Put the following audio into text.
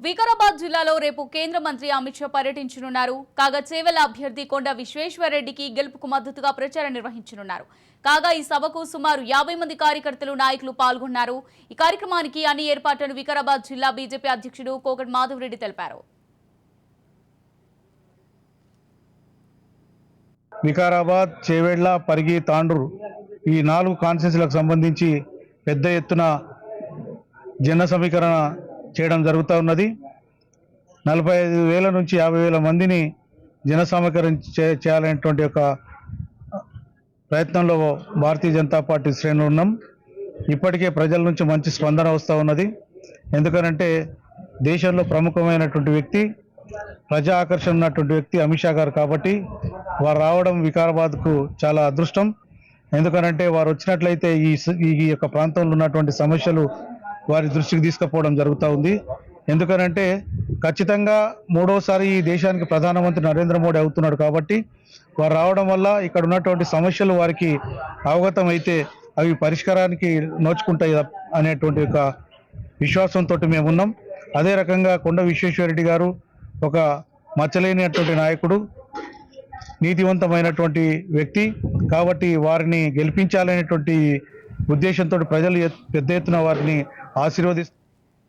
వికారాబాద్ జిల్లాలో రేపు కేంద్ర మంత్రి అమిత్ షా పర్యటించనున్నారు. కాగా చేవెళ్ల అభ్యర్థి కొండ విశ్వేశ్వరరెడ్డికి గెలుపుకు మద్దతుగా ప్రచారం నిర్వహించనున్నారు. కాగా ఈ సభకు సుమారు 50 మంది కార్యకర్తలు, నాయకులు పాల్గొన్నారు. ఈ కార్యక్రమానికి అన్ని ఏర్పాట్లను వికారాబాద్ జిల్లా బీజేపీ అధ్యక్షుడు కోకట్ మాధవరెడ్డి తెలిపారు. వికారాబాద్, చేవెళ్ల, పరిగి, తాండూరు ఈ 4 కాన్స్టిట్యూన్సీలకు సంబంధించి పెద్ద ఎత్తున జన సమీకరణ చేయడం జరుగుతూ ఉన్నది. 45,000 నుంచి 50,000 మందిని జన సమీకరణ చేయాలనేటువంటి ఒక ప్రయత్నంలో భారతీయ జనతా పార్టీ శ్రేణులు ఉన్నాం. ఇప్పటికే ప్రజల నుంచి మంచి స్పందన వస్తూ ఉన్నది. ఎందుకనంటే దేశంలో ప్రముఖమైనటువంటి వ్యక్తి, ప్రజా ఆకర్షణ ఉన్నటువంటి వ్యక్తి అమిత్ షా గారు కాబట్టి వారు రావడం వికారాబాద్కు చాలా అదృష్టం. ఎందుకనంటే వారు వచ్చినట్లయితే ఈ యొక్క ప్రాంతంలో ఉన్నటువంటి సమస్యలు వారి దృష్టికి తీసుకుపోవడం జరుగుతూ ఉంది. ఎందుకనంటే ఖచ్చితంగా 3వసారి ఈ దేశానికి ప్రధానమంత్రి నరేంద్ర మోడీ అవుతున్నాడు కాబట్టి వారు రావడం వల్ల ఇక్కడ ఉన్నటువంటి సమస్యలు వారికి అవగతం అయితే అవి పరిష్కారానికి నోచుకుంటాయి అనేటువంటి ఒక విశ్వాసంతో మేమున్నాం. అదే రకంగా కొండ విశ్వేశ్వరరెడ్డి గారు ఒక మచ్చలేనటువంటి నాయకుడు, నీతివంతమైనటువంటి వ్యక్తి కాబట్టి వారిని గెలిపించాలనేటువంటి ఉద్దేశంతో ప్రజలు పెద్ద ఎత్తున వారిని ఆశీర్వదిస్తారు.